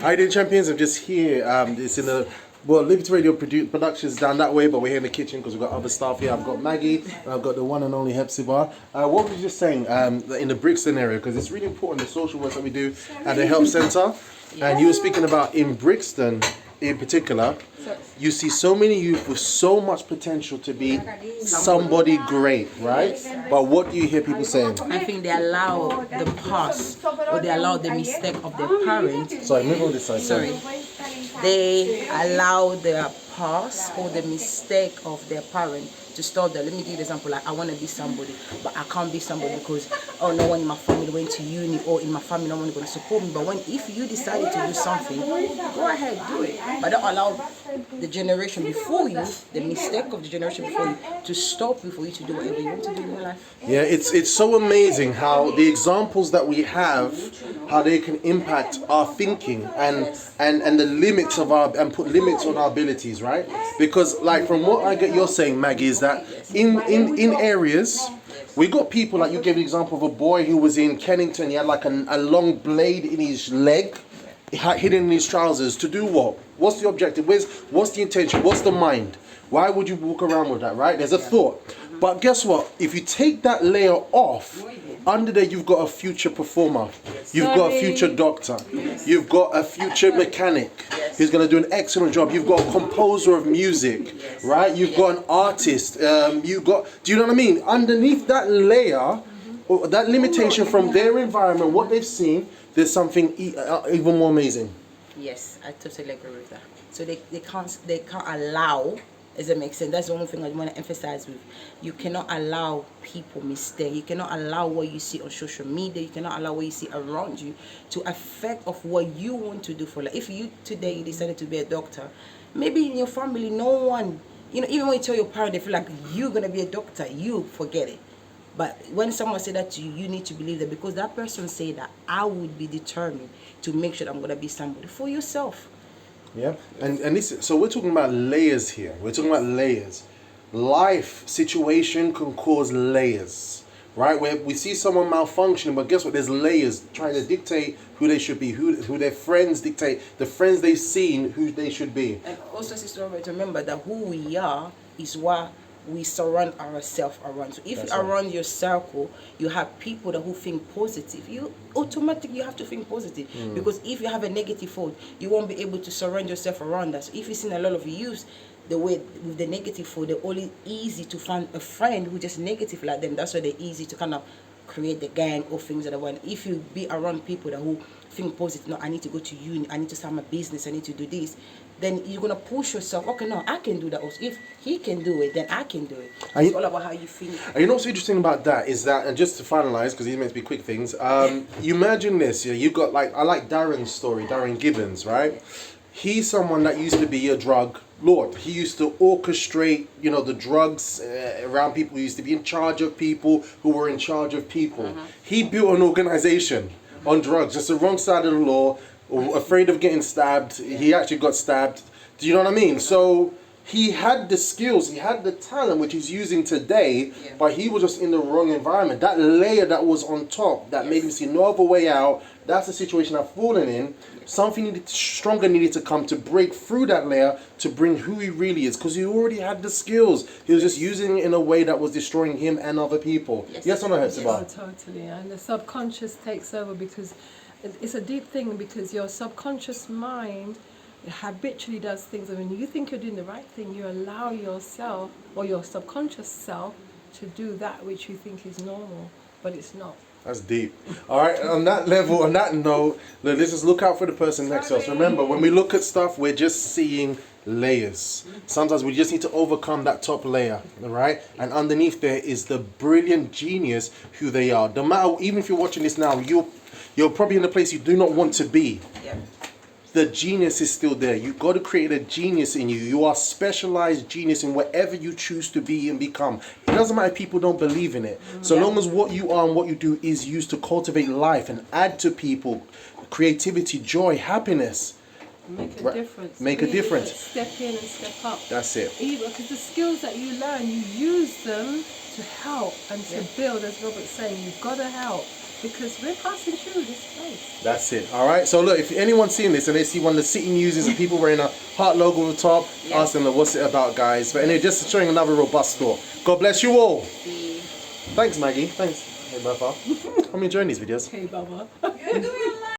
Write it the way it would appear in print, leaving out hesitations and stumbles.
How you doing, champions? I'm just here. It's in the Liberty Radio Productions down that way, but we're here in the kitchen because we've got other staff here. I've got Maggie and I've got the one and only Hephzibah. What were you just saying in the Brixton area? Because it's really important, the social work that we do at the health centre. And you were speaking about in Brixton in particular, you see so many youth with so much potential to be somebody great, right? But what do you hear people saying? I think they allow the past or they allow the mistake of their parents. Sorry, move on this side. Sorry. They allow their past or the mistake of their parent to stop them. Let me give you an example. Like, I want to be somebody, but I can't be somebody because, oh, no one in my family went to uni, or in my family no one is going to support me. But if you decided to do something, go ahead, do it. But don't allow the generation before you, the mistake of the generation before you, to stop you for you to do whatever you want to do in your life. Yeah, it's so amazing how the examples that we have, how they can impact our thinking and the limits of and put limits on our abilities, right? Because like from what I get you're saying, Maggie, is that in areas we got people like you gave the example of a boy who was in Kennington. He had like a long blade in his leg, hidden in his trousers. To do what? What's the objective? What's the intention? What's the mind? Why would you walk around with that, right? There's a thought. But guess what? If you take that layer off, under there you've got a future performer. You've got a future doctor. You've got a future mechanic who's going to do an excellent job. You've got a composer of music, right? You've got an artist. Do you know what I mean? Underneath that layer, or that limitation from their environment, what they've seen, there's something even more amazing. Yes, I totally agree with that. So they can't allow. Does it make sense? That's the only thing I want to emphasize with. You cannot allow people mistake. You cannot allow what you see on social media. You cannot allow what you see around you to affect of what you want to do for life. If you today you decided to be a doctor, maybe in your family no one, even when you tell your parents, they feel like you're gonna be a doctor. You forget it. But when someone say that to you, you need to believe that because that person say that, I would be determined to make sure that I'm gonna be somebody for yourself. Yeah, and this, so we're talking about layers here. We're talking about layers. Life situation can cause layers, right? Where we see someone malfunctioning, but guess what? There's layers trying to dictate who they should be, who their friends dictate, the friends they've seen who they should be. And also, Sister Robert, remember that who we are is what we surround ourselves around. So if around your circle you have people who think positive, you automatically have to think positive. Because if you have a negative thought, you won't be able to surround yourself around that. So if you've seen a lot of youth the way with the negative thought, they're only easy to find a friend who just negative like them. That's why they're easy to kind of create the gang or things that I want. If you be around people who think positive, no, I need to go to uni, I need to start my business, I need to do this, then you're gonna push yourself. Okay, no, I can do that also. If he can do it, then I can do it. It's all about how you think. And you know what's interesting about that is that, and just to finalize, because these meant to be quick things. You imagine this. You got I like Darren's story, Darren Gibbons, right? He's someone that used to be a drug lord. He used to orchestrate, the drugs around people. He used to be in charge of people who were in charge of people. He built an organization on drugs, just the wrong side of the law, afraid of getting stabbed. He actually got stabbed. Do you know what I mean? So he had the skills, he had the talent, which he's using today, but he was just in the wrong environment. That layer that was on top, that made him see no other way out, that's the situation I've fallen in. Something stronger needed to come to break through that layer to bring who he really is, because he already had the skills. He was just using it in a way that was destroying him and other people. Yes or no, Hephzibah? Yes, totally. And the subconscious takes over because it's a deep thing, because your subconscious mind habitually does things, and when you think you're doing the right thing, you allow yourself or your subconscious self to do that which you think is normal, but it's not. That's deep. All right, on that level, on that note, let's just look out for the person next to us. Remember, when we look at stuff, we're just seeing layers. Sometimes we just need to overcome that top layer, all right? And underneath there is the brilliant genius who they are. No matter, even if you're watching this now, you're probably in a place you do not want to be. The genius is still there. You've got to create a genius in you. You are specialized genius in whatever you choose to be and become. It doesn't matter if people don't believe in it. So long as what you are and what you do is used to cultivate life and add to people creativity, joy, happiness. Make a difference. Make a difference. Step in and step up. That's it. Because the skills that you learn, you use them to help and to build, as Robert's saying. You've got to help. because we're passing through this place. That's it. All right. So look, if anyone's seeing this and they see one of the city muses and people wearing a heart logo on the top, ask them, what's it about, guys? But anyway, just showing another robust store. God bless you all. Thanks, Maggie. Thanks. Hey, Bertha. I'm enjoying these videos. Hey, Baba.